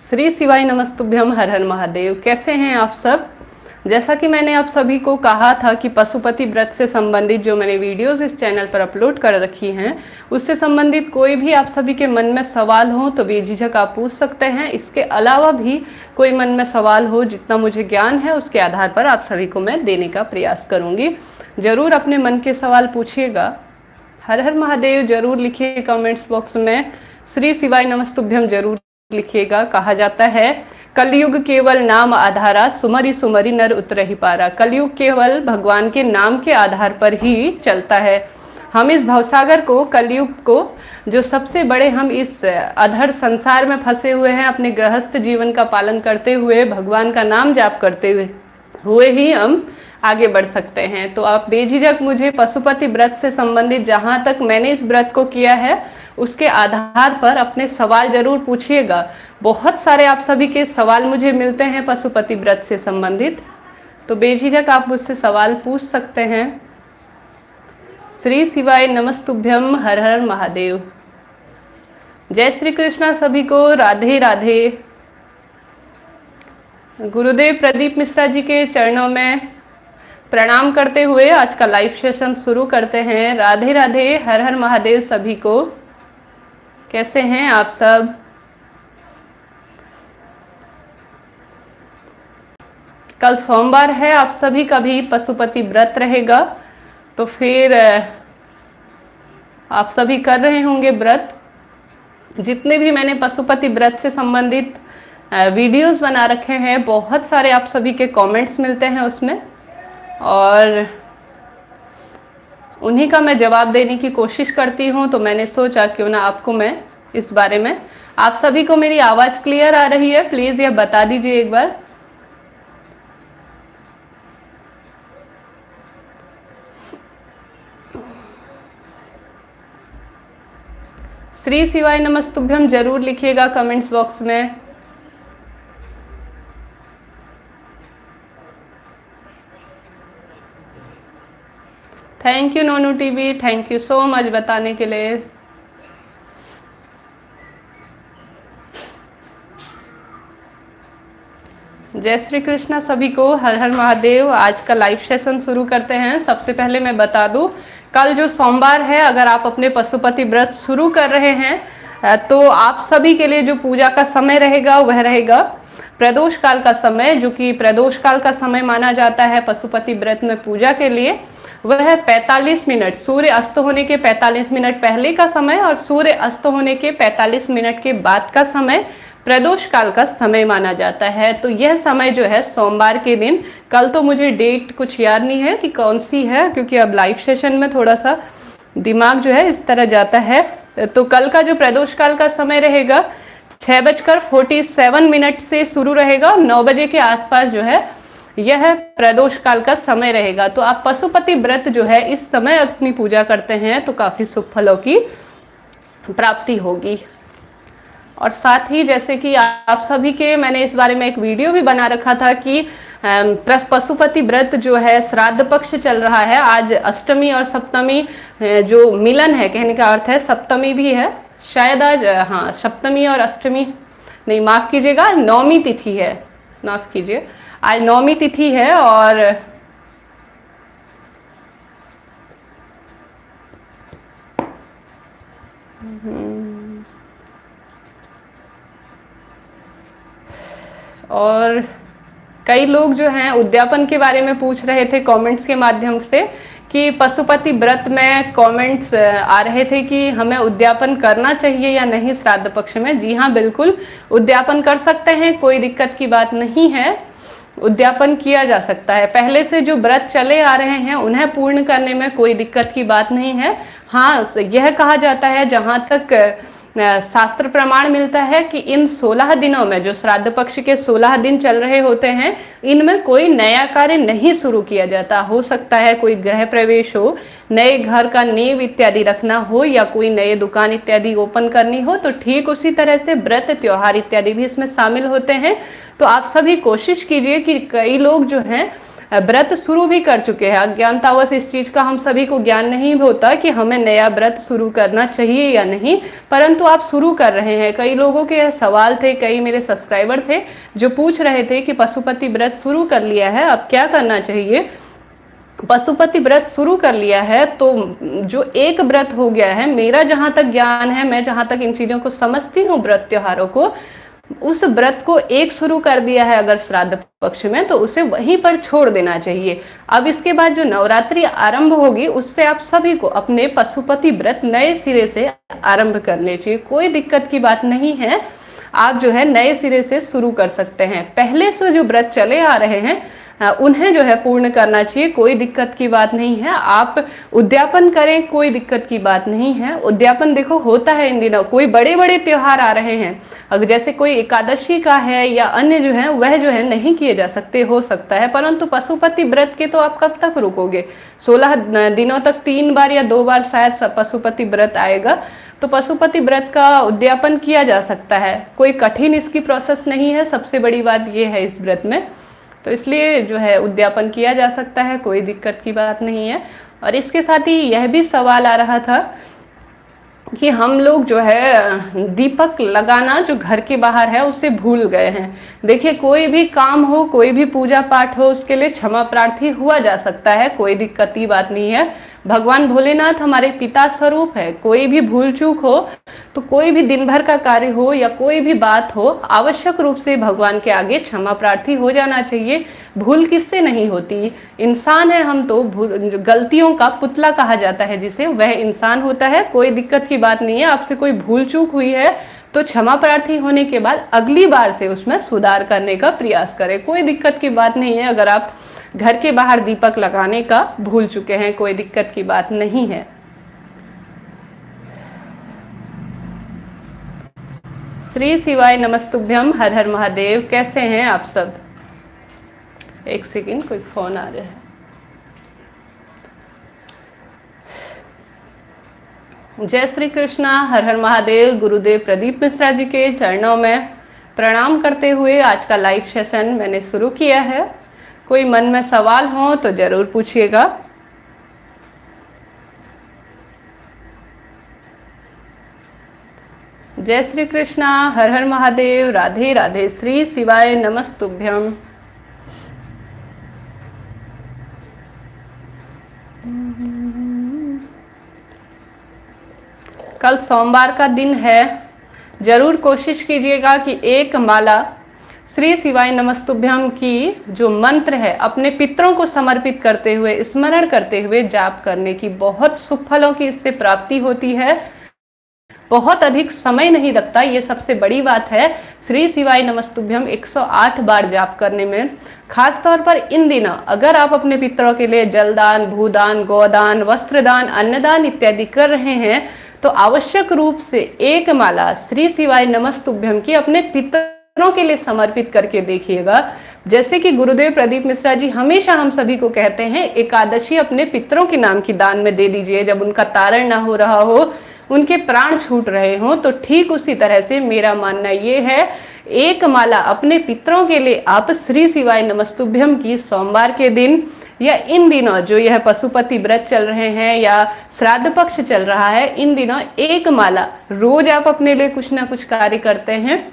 श्री शिवाय नमस्तुभ्यम, हर हर महादेव। कैसे हैं आप सब? जैसा कि मैंने आप सभी को कहा था कि पशुपति व्रत से संबंधित जो मैंने वीडियोस इस चैनल पर अपलोड कर रखी हैं, उससे संबंधित कोई भी आप सभी के मन में सवाल हो तो बेझिझक आप पूछ सकते हैं। इसके अलावा भी कोई मन में सवाल हो, जितना मुझे ज्ञान है उसके आधार पर आप सभी को मैं देने का प्रयास करूँगी। ज़रूर अपने मन के सवाल पूछिएगा। हर हर महादेव जरूर लिखिए कमेंट्स बॉक्स में। श्री शिवाय नमस्तुभ्यम जरूर लिखिएगा। कहा जाता है कलयुग केवल नाम आधारा, सुमरि सुमरि नर उतरहि पारा। कलयुग केवल भगवान के नाम के आधार पर ही चलता है। हम इस भवसागर को, कलयुग को, जो सबसे बड़े हम इस अधर संसार में फंसे हुए हैं, अपने गृहस्थ जीवन का पालन करते हुए, भगवान का नाम जाप करते हुए ही हम आगे बढ़ सकते हैं। तो आप बेझिझक मुझे पशुपति व्रत से संबंधित जहाँ तक मैंने इस व्रत को किया है उसके आधार पर अपने सवाल जरूर पूछिएगा। बहुत सारे आप सभी के सवाल मुझे मिलते हैं पशुपति व्रत से संबंधित, तो बेझिझक आप मुझसे सवाल पूछ सकते हैं। श्री शिवाय नमस्तुभ्यम, हर हर महादेव। जय श्री कृष्णा सभी को, राधे राधे। गुरुदेव प्रदीप मिश्रा जी के चरणों में प्रणाम करते हुए आज का लाइव सेशन शुरू करते हैं। राधे राधे, हर हर महादेव सभी को। कैसे हैं आप सब? कल सोमवार है, आप सभी का भी पशुपति व्रत रहेगा, तो फिर आप सभी कर रहे होंगे व्रत। जितने भी मैंने पशुपति व्रत से संबंधित वीडियोस बना रखे हैं, बहुत सारे आप सभी के कमेंट्स मिलते हैं उसमें, और उन्हीं का मैं जवाब देने की कोशिश करती हूँ। तो मैंने सोचा क्यों ना आपको मैं इस बारे में, आप सभी को मेरी आवाज़ क्लियर आ रही है? प्लीज़ यह बता दीजिए एक बार। श्री शिवाय नमस्तुभ्यम जरूर लिखिएगा कमेंट्स बॉक्स में। Thank you Nonu TV, thank you so much बताने के लिए। जय श्री कृष्णा सभी को, हर हर महादेव। आज का लाइव सेशन शुरू करते हैं। सबसे पहले मैं बता दूं, कल जो सोमवार है, अगर आप अपने पशुपति व्रत शुरू कर रहे हैं तो आप सभी के लिए जो पूजा का समय रहेगा वह रहेगा प्रदोष काल का समय, जो कि प्रदोष काल का समय माना जाता है पशुपति व्रत में पूजा के लिए। वह 45 मिनट, सूर्य अस्त होने के 45 मिनट पहले का समय और सूर्य अस्त होने के 45 मिनट के बाद का समय प्रदोष काल का समय माना जाता है। तो यह समय जो है सोमवार के दिन, कल तो मुझे डेट कुछ याद नहीं है कि कौन सी है, क्योंकि अब लाइव सेशन में थोड़ा सा दिमाग जो है इस तरह जाता है। तो कल का जो प्रदोष काल का समय रहेगा 6:47 से शुरू रहेगा, 9 बजे के आसपास जो है यह प्रदोष काल का समय रहेगा। तो आप पशुपति व्रत जो है इस समय अपनी पूजा करते हैं तो काफ़ी शुभ फलों की प्राप्ति होगी। और साथ ही जैसे कि आप सभी के, मैंने इस बारे में एक वीडियो भी बना रखा था कि पशुपति व्रत जो है श्राद्ध पक्ष चल रहा है। आज अष्टमी और सप्तमी जो मिलन है, कहने का अर्थ है सप्तमी भी है शायद आज, हाँ सप्तमी और अष्टमी नहीं, माफ़ कीजिएगा, नौमी तिथि है, माफ़ कीजिए, आज नौमी तिथि है। और कई लोग जो हैं उद्यापन के बारे में पूछ रहे थे कमेंट्स के माध्यम से कि पशुपति व्रत में कमेंट्स आ रहे थे कि हमें उद्यापन करना चाहिए या नहीं श्राद्ध पक्ष में। जी हाँ, बिल्कुल उद्यापन कर सकते हैं, कोई दिक्कत की बात नहीं है, उद्यापन किया जा सकता है। पहले से जो व्रत चले आ रहे हैं उन्हें पूर्ण करने में कोई दिक्कत की बात नहीं है। हाँ, यह कहा जाता है, जहाँ तक शास्त्र प्रमाण मिलता है कि इन 16 दिनों में, जो श्राद्ध पक्ष के 16 दिन चल रहे होते हैं, इनमें कोई नया कार्य नहीं शुरू किया जाता। हो सकता है कोई गृह प्रवेश हो, नए घर का नींव इत्यादि रखना हो, या कोई नए दुकान इत्यादि ओपन करनी हो, तो ठीक उसी तरह से व्रत त्योहार इत्यादि भी इसमें शामिल होते हैं। तो आप सभी कोशिश कीजिए कि कई लोग जो हैं व्रत शुरू भी कर चुके हैं। अज्ञानतावश इस चीज़ का हम सभी को ज्ञान नहीं होता कि हमें नया व्रत शुरू करना चाहिए या नहीं, परंतु आप शुरू कर रहे हैं। कई लोगों के सवाल थे, कई मेरे सब्सक्राइबर थे जो पूछ रहे थे कि पशुपति व्रत शुरू कर लिया है, अब क्या करना चाहिए। पशुपति व्रत शुरू कर लिया है तो जो एक व्रत हो गया है, मेरा जहाँ तक ज्ञान है, मैं जहाँ तक इन चीज़ों को समझती हूँ व्रत त्योहारों को, उस व्रत को एक शुरू कर दिया है अगर श्राद्ध पक्ष में, तो उसे वहीं पर छोड़ देना चाहिए। अब इसके बाद जो नवरात्रि आरंभ होगी उससे आप सभी को अपने पशुपति व्रत नए सिरे से आरंभ करने चाहिए। कोई दिक्कत की बात नहीं है, आप जो है नए सिरे से शुरू कर सकते हैं। पहले से जो व्रत चले आ रहे हैं उन्हें जो है पूर्ण करना चाहिए, कोई दिक्कत की बात नहीं है। आप उद्यापन करें, कोई दिक्कत की बात नहीं है। उद्यापन देखो होता है इन दिनों, कोई बड़े बड़े त्योहार आ रहे हैं, अगर जैसे कोई एकादशी का है या अन्य जो है वह जो है नहीं किए जा सकते, हो सकता है, परंतु पशुपति व्रत के तो आप कब तक रुकोगे। 16 दिनों तक 3 बार या 2 बार शायद पशुपति व्रत आएगा, तो पशुपति व्रत का उद्यापन किया जा सकता है। कोई कठिन इसकी प्रोसेस नहीं है, सबसे बड़ी बात यह है इस व्रत में, तो इसलिए जो है उद्यापन किया जा सकता है, कोई दिक्कत की बात नहीं है। और इसके साथ ही यह भी सवाल आ रहा था कि हम लोग जो है दीपक लगाना जो घर के बाहर है उसे भूल गए हैं। देखिए कोई भी काम हो, कोई भी पूजा पाठ हो, उसके लिए क्षमा प्रार्थी हुआ जा सकता है, कोई दिक्कत की बात नहीं है। भगवान भोलेनाथ हमारे पिता स्वरूप है, कोई भी भूल चूक हो तो कोई भी दिन भर का कार्य हो या कोई भी बात हो, आवश्यक रूप से भगवान के आगे क्षमा प्रार्थी हो जाना चाहिए। भूल किससे नहीं होती, इंसान है हम तो, गलतियों का पुतला कहा जाता है जिसे, वह इंसान होता है, कोई दिक्कत की बात नहीं है। आपसे कोई भूल चूक हुई है तो क्षमा प्रार्थी होने के बाद अगली बार से उसमें सुधार करने का प्रयास करें, कोई दिक्कत की बात नहीं है। अगर आप घर के बाहर दीपक लगाने का भूल चुके हैं, कोई दिक्कत की बात नहीं है। श्री शिवाय नमस्तुभ्यम, हर हर महादेव। कैसे हैं आप सब। एक सेकंड, कोई फोन आ रहा है। जय श्री कृष्णा, हर हर महादेव। गुरुदेव प्रदीप मिश्रा जी के चरणों में प्रणाम करते हुए आज का लाइव सेशन मैंने शुरू किया है। कोई मन में सवाल हो तो जरूर पूछिएगा। जय श्री कृष्णा, हर हर महादेव, राधे राधे, श्री शिवाय नमस्तुभ्यम। कल सोमवार का दिन है, जरूर कोशिश कीजिएगा कि एक माला श्री शिवाय नमस्तुभ्यम की जो मंत्र है अपने पितरों को समर्पित करते हुए, स्मरण करते हुए जाप करने की। बहुत शुभ फलों की इससे प्राप्ति होती है, बहुत अधिक समय नहीं लगता, ये सबसे बड़ी बात है। श्री शिवाय नमस्तुभ्यम 108 बार जाप करने में, खास तौर पर इन दिनों अगर आप अपने पितरों के लिए जलदान, भूदान, गोदान, वस्त्रदान, अन्नदान इत्यादि कर रहे हैं तो आवश्यक रूप से एक माला श्री शिवाय नमस्तुभ्यम की अपने पितरों के लिए समर्पित करके देखिएगा। जैसे कि गुरुदेव प्रदीप मिश्रा जी हमेशा हम सभी को कहते हैं, एकादशी अपने पितरों के नाम की दान में दे दीजिए जब उनका तारण ना हो रहा हो, उनके प्राण छूट रहे हों। तो ठीक उसी तरह से मेरा मानना ये है, एक माला अपने पितरों के लिए आप श्री शिवाय नमस्तुभ्यम की सोमवार के दिन या इन दिनों जो यह पशुपति व्रत चल रहे हैं या श्राद्ध पक्ष चल रहा है, इन दिनों एक माला रोज आप अपने लिए कुछ ना कुछ कार्य करते हैं,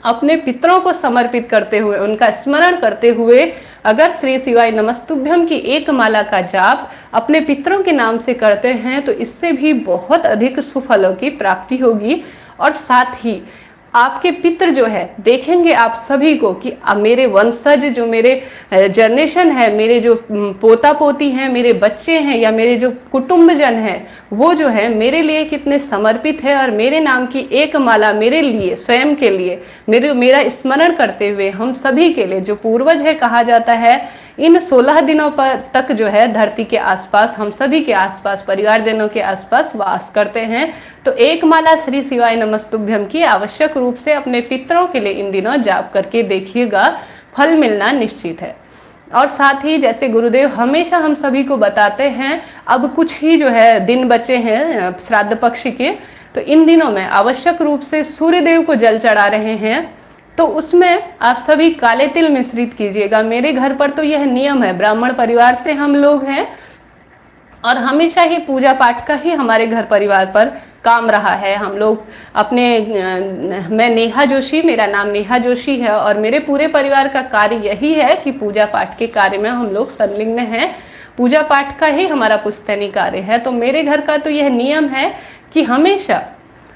अपने पितरों को समर्पित करते हुए, उनका स्मरण करते हुए अगर श्री शिवाय नमस्तुभ्यम की एक माला का जाप अपने पितरों के नाम से करते हैं तो इससे भी बहुत अधिक सुफलों की प्राप्ति होगी। और साथ ही आपके पितर जो है देखेंगे आप सभी को कि अब मेरे वंशज, जो मेरे जनरेशन है, मेरे जो पोता पोती हैं, मेरे बच्चे हैं या मेरे जो कुटुंबजन हैं, वो जो है मेरे लिए कितने समर्पित है और मेरे नाम की एक माला मेरे लिए, स्वयं के लिए, मेरा स्मरण करते हुए हम सभी के लिए, जो पूर्वज है कहा जाता है, इन 16 दिनों पर तक जो है धरती के आसपास, हम सभी के आसपास, परिवारजनों के आसपास वास करते हैं। तो एक माला श्री शिवाय नमस्तुभ्यम की आवश्यक रूप से अपने पितरों के लिए इन दिनों जाप करके देखिएगा, फल मिलना निश्चित है। और साथ ही जैसे गुरुदेव हमेशा हम सभी को बताते हैं, अब कुछ ही जो है दिन बचे हैं श्राद्ध पक्ष के, तो इन दिनों में आवश्यक रूप से सूर्य देव को जल चढ़ा रहे हैं तो उसमें आप सभी काले तिल मिश्रित कीजिएगा। मेरे घर पर तो यह नियम है, ब्राह्मण परिवार से हम लोग हैं और हमेशा ही पूजा पाठ का ही हमारे घर परिवार पर काम रहा है। हम लोग अपने मैं नेहा जोशी, मेरा नाम नेहा जोशी है और मेरे पूरे परिवार का कार्य यही है कि पूजा पाठ के कार्य में हम लोग संलग्न हैं। पूजा पाठ का ही हमारा पुश्तैनी कार्य है। तो मेरे घर का तो यह नियम है कि हमेशा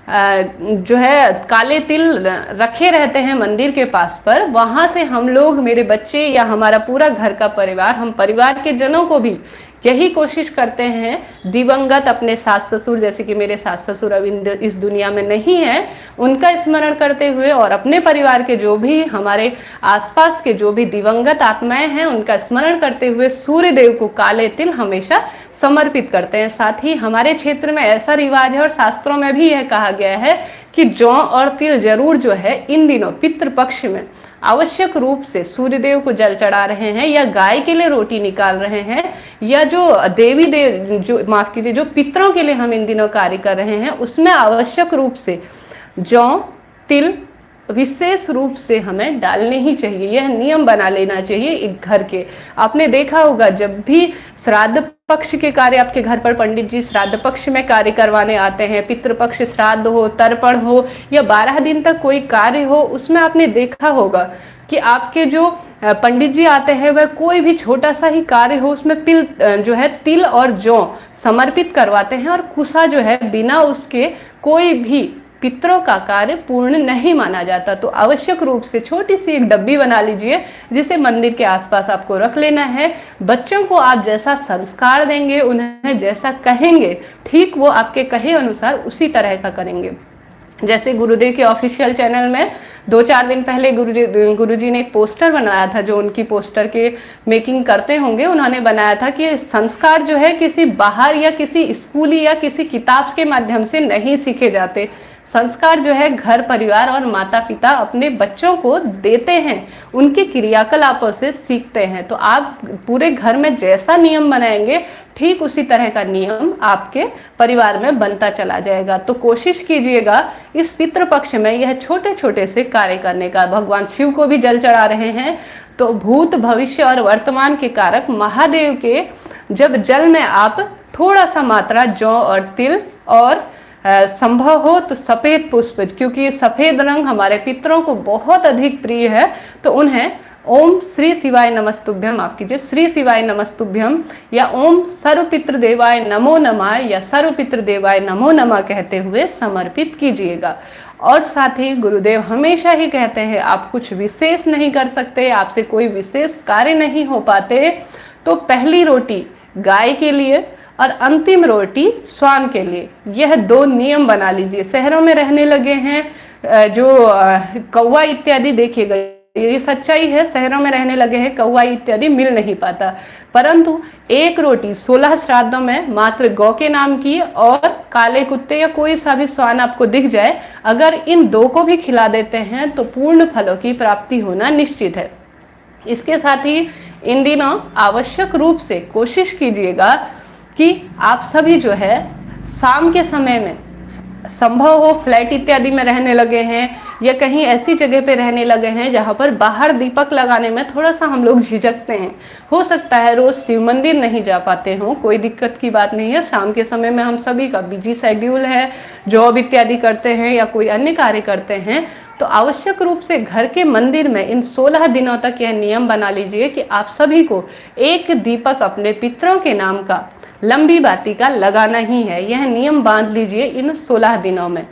जो है काले तिल रखे रहते हैं मंदिर के पास पर। वहाँ से हम लोग, मेरे बच्चे या हमारा पूरा घर का परिवार, हम परिवार के जनों को भी यही कोशिश करते हैं दिवंगत अपने सास ससुर, जैसे कि मेरे सास ससुर अब इस दुनिया में नहीं है, उनका स्मरण करते हुए और अपने परिवार के जो भी हमारे आसपास के जो भी दिवंगत आत्माएं हैं उनका स्मरण करते हुए सूर्य देव को काले तिल हमेशा समर्पित करते हैं। साथ ही हमारे क्षेत्र में ऐसा रिवाज है और शास्त्रों में भी यह कहा गया है कि जौ और तिल जरूर जो है इन दिनों पितृपक्ष में आवश्यक रूप से सूर्यदेव को जल चढ़ा रहे हैं या गाय के लिए रोटी निकाल रहे हैं या जो देवी देव जो माफ कीजिए जो पितरों के लिए हम इन दिनों कार्य कर रहे हैं उसमें आवश्यक रूप से जौ तिल विशेष रूप से हमें डालने ही चाहिए। यह नियम बना लेना चाहिए एक घर के। आपने देखा होगा जब भी श्राद्ध पक्ष के कार्य आपके घर पर पंडित जी श्राद्ध पक्ष में कार्य करवाने आते हैं, पितृपक्ष श्राद्ध हो, तर्पण हो या 12 दिन तक कोई कार्य हो, उसमें आपने देखा होगा कि आपके जो पंडित जी आते हैं वह कोई भी छोटा सा ही कार्य हो उसमें तिल और जौ समर्पित करवाते हैं और कुसा जो है बिना उसके कोई भी पितरों का कार्य पूर्ण नहीं माना जाता। तो आवश्यक रूप से छोटी सी एक डब्बी बना लीजिए जिसे मंदिर के आसपास आपको रख लेना है। बच्चों को आप जैसा संस्कार देंगे, उन्हें जैसा कहेंगे, ठीक वो आपके कहे अनुसार उसी तरह का करेंगे। जैसे गुरुदेव के ऑफिशियल चैनल में 2-4 दिन पहले गुरुजी ने एक पोस्टर बनाया था, जो उनकी पोस्टर के मेकिंग करते होंगे, उन्होंने बनाया था कि संस्कार जो है किसी बाहर या किसी स्कूली या किसी किताब के माध्यम से नहीं सीखे जाते। संस्कार जो है घर परिवार और माता पिता अपने बच्चों को देते हैं, उनके क्रियाकलापों से सीखते हैं। तो आप पूरे घर में जैसा नियम बनाएंगे ठीक उसी तरह का नियम आपके परिवार में बनता चला जाएगा। तो कोशिश कीजिएगा इस पितृपक्ष में यह छोटे छोटे से कार्य करने का। भगवान शिव को भी जल चढ़ा रहे हैं, तो भूत भविष्य और वर्तमान के कारक महादेव के जब जल में आप थोड़ा सा मात्रा जौ और तिल और संभव हो तो सफेद पुष्प, क्योंकि सफेद रंग हमारे पितरों को बहुत अधिक प्रिय है, तो उन्हें ओम श्री शिवाय नमस्तुभ्यम, माफ कीजिए, श्री शिवाय नमस्तुभ्यम या ओम सर्वपितृ देवाय नमो नमः या सर्वपितृ देवाय नमो नमः कहते हुए समर्पित कीजिएगा। और साथ ही गुरुदेव हमेशा ही कहते हैं आप कुछ विशेष नहीं कर सकते, आपसे कोई विशेष कार्य नहीं हो पाते, तो पहली रोटी गाय के लिए और अंतिम रोटी स्वान के लिए, यह 2 नियम बना लीजिए। शहरों में रहने लगे हैं जो कौवा इत्यादि, देखिएगा ये सच्चाई है, शहरों में रहने लगे हैं कौवा इत्यादि मिल नहीं पाता, परंतु एक रोटी 16 श्राद्धों में मात्र गौ के नाम की और काले कुत्ते या कोई सा भी स्वान आपको दिख जाए, अगर इन 2 को भी खिला देते हैं तो पूर्ण फलों की प्राप्ति होना निश्चित है। इसके साथ ही इन दिनों आवश्यक रूप से कोशिश कीजिएगा कि आप सभी जो है शाम के समय में संभव हो फ्लैट इत्यादि में रहने लगे हैं या कहीं ऐसी जगह पे रहने लगे हैं जहाँ पर बाहर दीपक लगाने में थोड़ा सा हम लोग झिझकते हैं। हो सकता है रोज शिव मंदिर नहीं जा पाते हो, कोई दिक्कत की बात नहीं है। शाम के समय में हम सभी का बिजी शेड्यूल है, जॉब इत्यादि करते हैं या कोई अन्य कार्य करते हैं, तो आवश्यक रूप से घर के मंदिर में इन 16 दिनों तक यह नियम बना लीजिए कि आप सभी को एक दीपक अपने पितरों के नाम का लंबी बाती का लगाना ही है। यह नियम बांध लीजिए इन 16 दिनों में।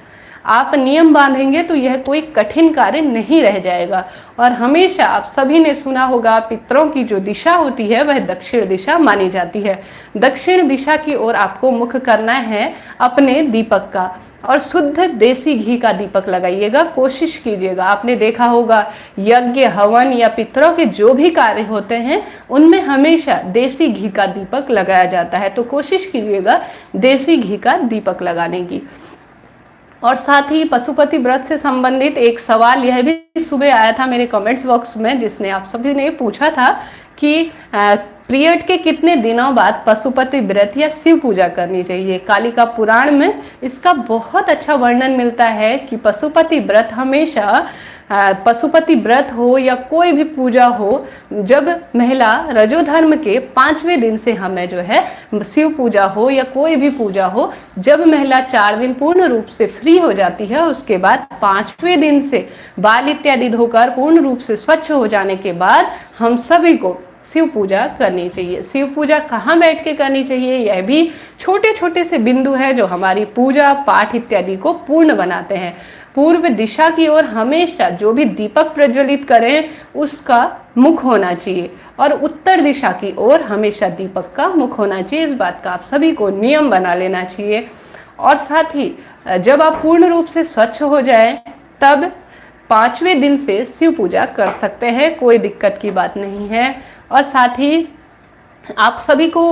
आप नियम बांधेंगे तो यह कोई कठिन कार्य नहीं रह जाएगा। और हमेशा आप सभी ने सुना होगा पितरों की जो दिशा होती है वह दक्षिण दिशा मानी जाती है। दक्षिण दिशा की ओर आपको मुख करना है अपने दीपक का, और शुद्ध देसी घी का दीपक लगाइएगा। कोशिश कीजिएगा, आपने देखा होगा यज्ञ हवन या पितरों के जो भी कार्य होते हैं उनमें हमेशा देसी घी का दीपक लगाया जाता है, तो कोशिश कीजिएगा देसी घी का दीपक लगाने की। और साथ ही पशुपति व्रत से संबंधित एक सवाल यह भी सुबह आया था मेरे कमेंट्स बॉक्स में, जिसने आप सभी ने पूछा था कि पीरियड के कितने दिनों बाद पशुपति व्रत या शिव पूजा करनी चाहिए। कालिका पुराण में इसका बहुत अच्छा वर्णन मिलता है कि पशुपति व्रत हमेशा पशुपति व्रत हो या कोई भी पूजा हो, जब महिला रजोधर्म के 5वें दिन से हमें जो है शिव पूजा हो या कोई भी पूजा हो, जब महिला 4 दिन पूर्ण रूप से फ्री हो जाती है, उसके बाद 5वें दिन से बाल इत्यादि धोकर पूर्ण रूप से स्वच्छ हो जाने के बाद हम सभी को शिव पूजा करनी चाहिए। शिव पूजा कहाँ बैठ के करनी चाहिए, यह भी छोटे छोटे से बिंदु है जो हमारी पूजा पाठ इत्यादि को पूर्ण बनाते हैं। पूर्व दिशा की ओर हमेशा जो भी दीपक प्रज्वलित करें उसका मुख होना चाहिए और उत्तर दिशा की ओर हमेशा दीपक का मुख होना चाहिए। इस बात का आप सभी को नियम बना लेना चाहिए। और साथ ही जब आप पूर्ण रूप से स्वच्छ हो जाएं तब 5वें दिन से शिव पूजा कर सकते हैं, कोई दिक्कत की बात नहीं है। और साथ ही आप सभी को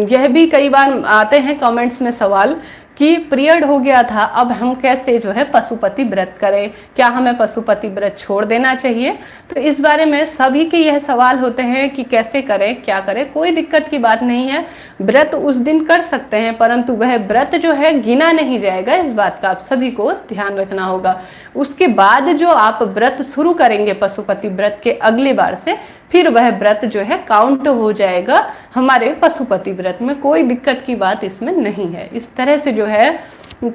यह भी कई बार आते हैं कमेंट्स में सवाल कि पीरियड हो गया था, अब हम कैसे जो है पशुपति व्रत करें, क्या हमें पशुपति व्रत छोड़ देना चाहिए। तो इस बारे में सभी के यह सवाल होते हैं कि कैसे करें, क्या करें। कोई दिक्कत की बात नहीं है, व्रत उस दिन कर सकते हैं, परंतु वह व्रत जो है गिना नहीं जाएगा। इस बात का आप सभी को ध्यान रखना होगा। उसके बाद जो आप व्रत शुरू करेंगे पशुपति व्रत के अगली बार से, फिर वह व्रत जो है काउंट हो जाएगा हमारे पशुपति व्रत में। कोई दिक्कत की बात इसमें नहीं है। इस तरह से जो है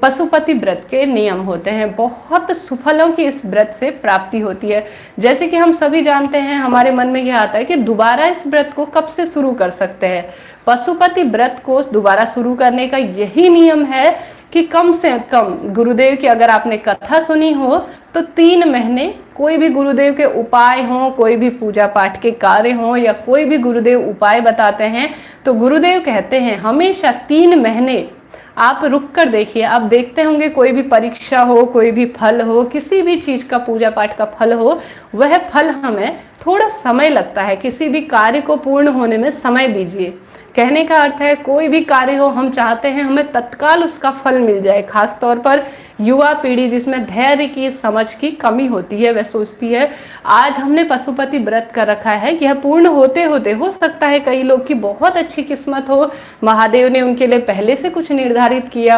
पशुपति व्रत के नियम होते हैं। बहुत सुफलों की इस व्रत से प्राप्ति होती है। जैसे कि हम सभी जानते हैं, हमारे मन में यह आता है कि दोबारा इस व्रत को कब से शुरू कर सकते हैं। पशुपति व्रत को दोबारा शुरू करने का यही नियम है कि कम से कम गुरुदेव की अगर आपने कथा सुनी हो तो 3 महीने कोई भी गुरुदेव के उपाय हों, कोई भी पूजा पाठ के कार्य हों या कोई भी गुरुदेव उपाय बताते हैं तो गुरुदेव कहते हैं हमेशा 3 महीने आप रुक कर देखिए। आप देखते होंगे कोई भी परीक्षा हो, कोई भी फल हो, किसी भी चीज का पूजा पाठ का फल हो, वह फल हमें थोड़ा समय लगता है। किसी भी कार्य को पूर्ण होने में समय दीजिए। कहने का अर्थ है कोई भी कार्य हो, हम चाहते हैं हमें तत्काल उसका फल मिल जाए। खास तौर पर युवा पीढ़ी जिसमें धैर्य की समझ की कमी होती है, वह सोचती है आज हमने पशुपति व्रत कर रखा है, यह पूर्ण होते होते हो सकता है कई लोग की बहुत अच्छी किस्मत हो, महादेव ने उनके लिए पहले से कुछ निर्धारित किया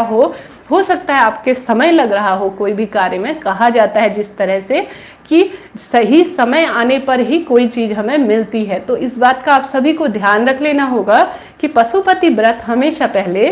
हो सकता है आपके समय लग रहा हो कोई भी कार्य में। कहा जाता है जिस तरह से कि सही समय आने पर ही कोई चीज हमें मिलती है। तो इस बात का आप सभी को ध्यान रख लेना होगा कि पशुपति व्रत हमेशा पहले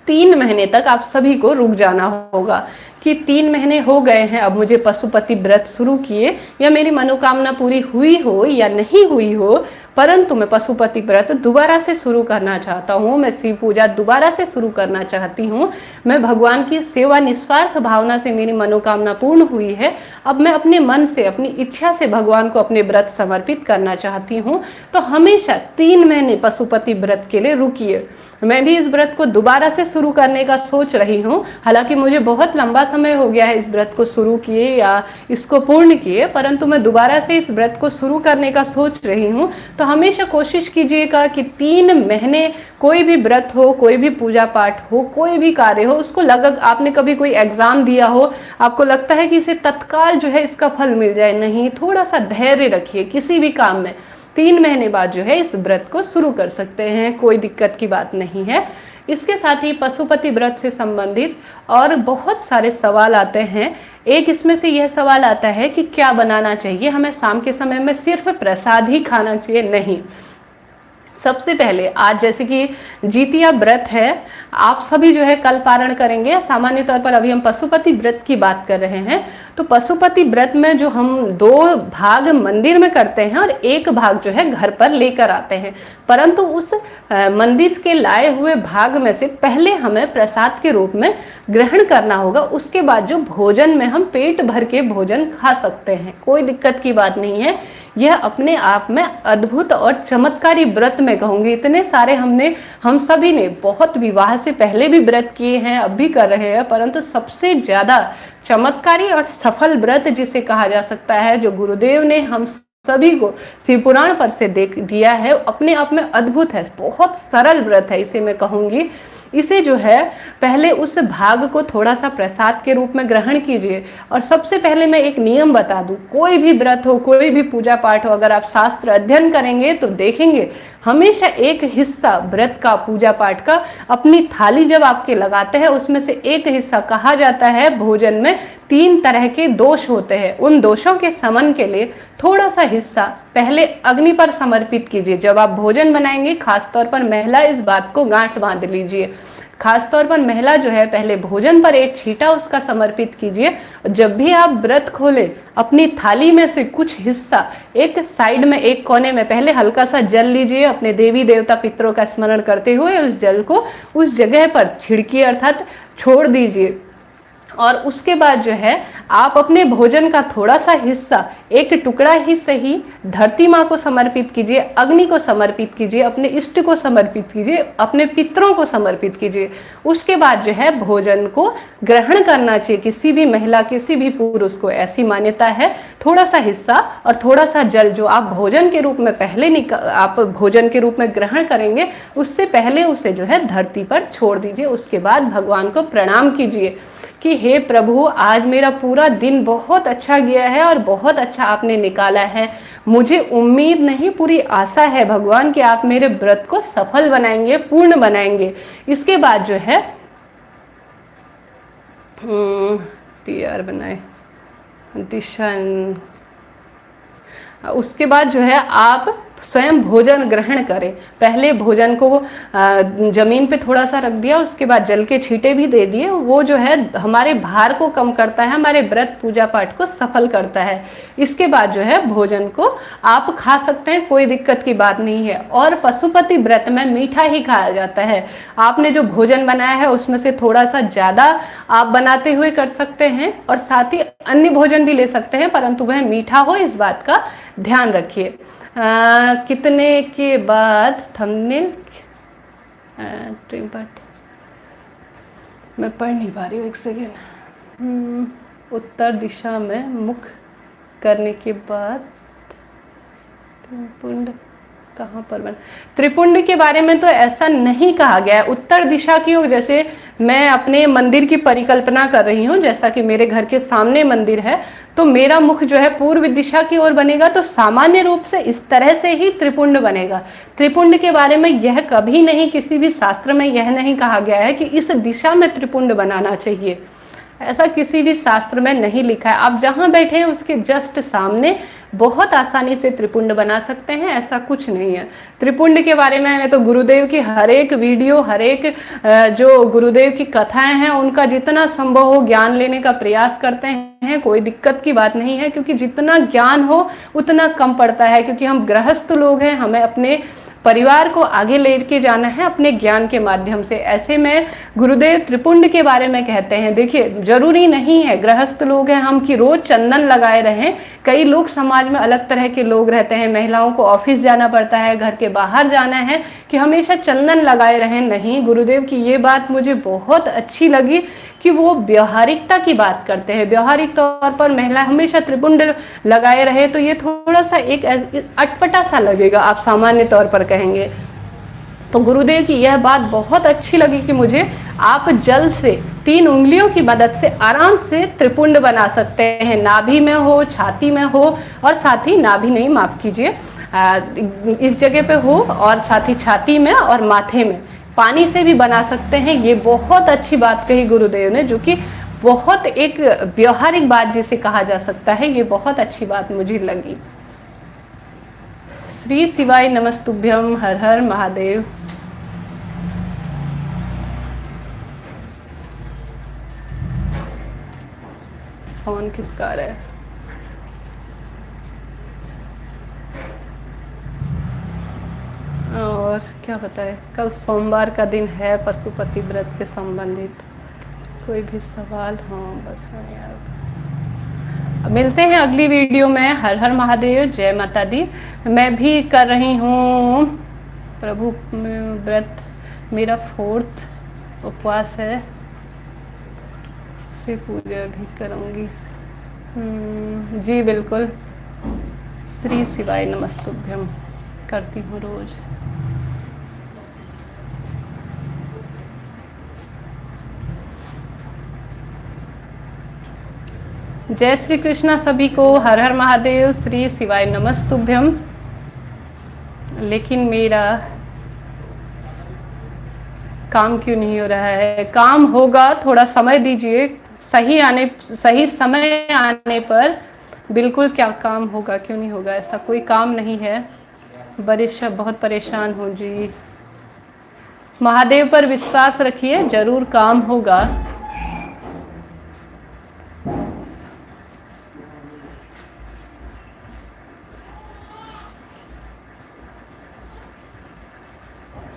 3 महीने तक आप सभी को रुक जाना होगा कि 3 महीने हो गए हैं, अब मुझे पशुपति व्रत शुरू किए, या मेरी मनोकामना पूरी हुई हो या नहीं हुई हो, परंतु मैं पशुपति व्रत दोबारा से शुरू करना चाहता हूँ, मैं शिव पूजा दोबारा से शुरू करना चाहती हूँ, मैं भगवान की सेवा निस्वार्थ भावना से मेरी मनोकामना पूर्ण हुई है, अब मैं अपने मन से अपनी इच्छा से भगवान को अपने व्रत समर्पित करना चाहती हूँ। तो हमेशा 3 महीने पशुपति व्रत के लिए रुकिए। मैं भी इस व्रत को दोबारा से शुरू करने का सोच रही हूँ। हालांकि मुझे बहुत लंबा समय हो गया है इस व्रत को शुरू किए या इसको पूर्ण किए, परंतु मैं दोबारा से इस व्रत को शुरू करने का सोच रही हूँ। तो हमेशा कोशिश कीजिएगा कि 3 महीने कोई भी व्रत हो, कोई भी पूजा पाठ हो, कोई भी कार्य हो, उसको लगभग आपने कभी कोई एग्जाम दिया हो, आपको लगता है कि इसे तत्काल जो है इसका फल मिल जाए, नहीं, थोड़ा सा धैर्य रखिए। किसी भी काम में 3 महीने बाद जो है इस व्रत को शुरू कर सकते हैं, कोई दिक्कत की बात नहीं है। इसके साथ ही पशुपति व्रत से संबंधित और बहुत सारे सवाल आते हैं। एक इसमें से यह सवाल आता है कि क्या बनाना चाहिए हमें शाम के समय में, सिर्फ प्रसाद ही खाना चाहिए? नहीं। सबसे पहले आज जैसे कि जितिया व्रत है, आप सभी जो है कल पारण करेंगे। सामान्य तौर पर अभी हम पशुपति व्रत की बात कर रहे हैं। तो पशुपति व्रत में जो हम 2 भाग मंदिर में करते हैं और 1 भाग जो है घर पर लेकर आते हैं, परंतु उस मंदिर के लाए हुए भाग में से पहले हमें प्रसाद के रूप में ग्रहण करना होगा। उसके बाद जो भोजन में हम पेट भर के भोजन खा सकते हैं, कोई दिक्कत की बात नहीं है। यह अपने आप में अद्भुत और चमत्कारी व्रत में कहूंगी। इतने सारे हम सभी ने बहुत विवाह से पहले भी व्रत किए हैं, अब भी कर रहे हैं, परंतु सबसे ज्यादा चमत्कारी और सफल व्रत जिसे कहा जा सकता है, जो गुरुदेव ने हम सभी को शिव पुराण पर से देख दिया है, अपने आप में अद्भुत है। बहुत सरल व्रत है इसे मैं कहूंगी। इसे जो है पहले उस भाग को थोड़ा सा प्रसाद के रूप में ग्रहण कीजिए। और सबसे पहले मैं एक नियम बता दूं, कोई भी व्रत हो, कोई भी पूजा पाठ हो, अगर आप शास्त्र अध्ययन करेंगे तो देखेंगे हमेशा एक हिस्सा व्रत का, पूजा पाठ का, अपनी थाली जब आपके लगाते हैं उसमें से एक हिस्सा कहा जाता है भोजन में 3 तरह के दोष होते हैं। उन दोषों के शमन के लिए थोड़ा सा हिस्सा पहले अग्नि पर समर्पित कीजिए। जब आप भोजन बनाएंगे, खासतौर पर महिला इस बात को गांठ बांध लीजिए, खासतौर पर महिला जो है पहले भोजन पर एक छींटा उसका समर्पित कीजिए। जब भी आप व्रत खोले, अपनी थाली में से कुछ हिस्सा एक साइड में, एक कोने में पहले हल्का सा जल लीजिए। अपने देवी देवता पितरों का स्मरण करते हुए उस जल को उस जगह पर छिड़किए, अर्थात छोड़ दीजिए। और उसके बाद जो है आप अपने भोजन का थोड़ा सा हिस्सा, एक टुकड़ा ही सही, धरती माँ को समर्पित कीजिए, अग्नि को समर्पित कीजिए, अपने इष्ट को समर्पित कीजिए, अपने पितरों को समर्पित कीजिए। उसके बाद जो है भोजन को ग्रहण करना चाहिए। किसी भी महिला, किसी भी पुरुष को ऐसी मान्यता है, थोड़ा सा हिस्सा और थोड़ा सा जल जो आप भोजन के रूप में पहले आप भोजन के रूप में ग्रहण करेंगे, उससे पहले उसे जो है धरती पर छोड़ दीजिए। उसके बाद भगवान को प्रणाम कीजिए कि हे प्रभु, आज मेरा पूरा दिन बहुत अच्छा गया है और बहुत अच्छा आपने निकाला है। मुझे उम्मीद नहीं, पूरी आशा है भगवान कि आप मेरे व्रत को सफल बनाएंगे, पूर्ण बनाएंगे। इसके बाद जो है PR बनाए दिशा। उसके बाद जो है आप स्वयं भोजन ग्रहण करें। पहले भोजन को जमीन पे थोड़ा सा रख दिया, उसके बाद जल के छींटे भी दे दिए। वो जो है हमारे भार को कम करता है, हमारे व्रत पूजा पाठ को सफल करता है। इसके बाद जो है भोजन को आप खा सकते हैं, कोई दिक्कत की बात नहीं है। और पशुपति व्रत में मीठा ही खाया जाता है। आपने जो भोजन बनाया है उसमें से थोड़ा सा ज़्यादा आप बनाते हुए कर सकते हैं और साथ ही अन्य भोजन भी ले सकते हैं, परंतु वह मीठा हो, इस बात का ध्यान रखिए। कितने के बाद थंबनेल बट मैं पढ़ नहीं पा रही हूँ, एक सेकेंड। उत्तर दिशा में मुख करने के बाद त्रिपुंड कहाँ पर बना? त्रिपुंड के बारे में तो ऐसा नहीं कहा गया है। उत्तर दिशा की ओर, जैसे मैं अपने मंदिर की परिकल्पना कर रही हूँ, जैसा कि मेरे घर के सामने मंदिर है, तो मेरा मुख जो है पूर्व दिशा की ओर बनेगा, तो सामान्य रूप से इस तरह से ही त्रिपुंड बनेगा। त्रिपुंड के बारे में यह कभी नहीं, किसी भी शास्त्र में यह नहीं कहा गया है कि इस दिशा में त्रिपुंड बनाना चाहिए। ऐसा किसी भी शास्त्र में नहीं लिखा है। आप जहाँ बैठे हैं उसके जस्ट सामने बहुत आसानी से त्रिपुंड बना सकते हैं, ऐसा कुछ नहीं है। त्रिपुंड के बारे में मैं तो गुरुदेव की हर एक वीडियो, हर एक जो गुरुदेव की कथाएं हैं, उनका जितना संभव हो ज्ञान लेने का प्रयास करते हैं। कोई दिक्कत की बात नहीं है, क्योंकि जितना ज्ञान हो उतना कम पड़ता है, क्योंकि हम गृहस्थ लोग हैं, हमें अपने परिवार को आगे लेके जाना है अपने ज्ञान के माध्यम से। ऐसे में गुरुदेव त्रिपुंड के बारे में कहते हैं। देखिए, जरूरी नहीं है गृहस्थ लोग हैं हम कि रोज चंदन लगाए रहें। कई लोग समाज में अलग तरह के लोग रहते हैं, महिलाओं को ऑफिस जाना पड़ता है, घर के बाहर जाना है, कि हमेशा चंदन लगाए रहें। नहीं, गुरुदेव की ये बात मुझे बहुत अच्छी लगी कि वो व्यवहारिकता की बात करते हैं। व्यवहारिक तौर पर महिला हमेशा त्रिपुंड लगाए रहे तो ये थोड़ा सा एक अटपटा सा लगेगा, आप सामान्य तौर पर कहेंगे। तो गुरुदेव की यह बात बहुत अच्छी लगी कि मुझे आप जल से 3 उंगलियों की मदद से आराम से त्रिपुंड बना सकते हैं। नाभि में हो, छाती में हो, और साथ ही नाभि नहीं, माफ कीजिए, इस जगह पे हो, और साथ ही छाती में और माथे में। पानी से भी बना सकते हैं। ये बहुत अच्छी बात कही गुरुदेव ने, जो कि बहुत एक व्यवहारिक बात जिसे कहा जा सकता है। ये बहुत अच्छी बात मुझे लगी। श्री शिवाय नमस्तुभ्यम। हर हर महादेव। फोन किसका आ रहा है? और क्या बताए, कल सोमवार का दिन है, पशुपति व्रत से संबंधित कोई भी सवाल? हाँ बस यार, मिलते हैं अगली वीडियो में। हर हर महादेव, जय माता दी। मैं भी कर रही हूँ प्रभु व्रत, मेरा 4th उपवास है, शिव पूजा भी करूँगी। जी बिल्कुल, श्री शिवाय नमस्तुभ्यम करती हूँ रोज। जय श्री कृष्णा सभी को। हर हर महादेव, श्री शिवाय नमस्तुभ्यम। लेकिन मेरा काम क्यों नहीं हो रहा है? काम होगा, थोड़ा समय दीजिए, सही समय आने पर बिल्कुल क्या काम होगा, क्यों नहीं होगा, ऐसा कोई काम नहीं है। बहुत परेशान हूँ जी। महादेव पर विश्वास रखिए, जरूर काम होगा।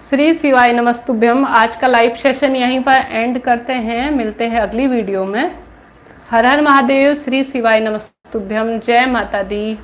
श्री शिवाय नमस्तुभ्यम। आज का लाइव सेशन यहीं पर एंड करते हैं, मिलते हैं अगली वीडियो में। हर हर महादेव, श्री शिवाय नमस्तुभ्यम, जय माता दी।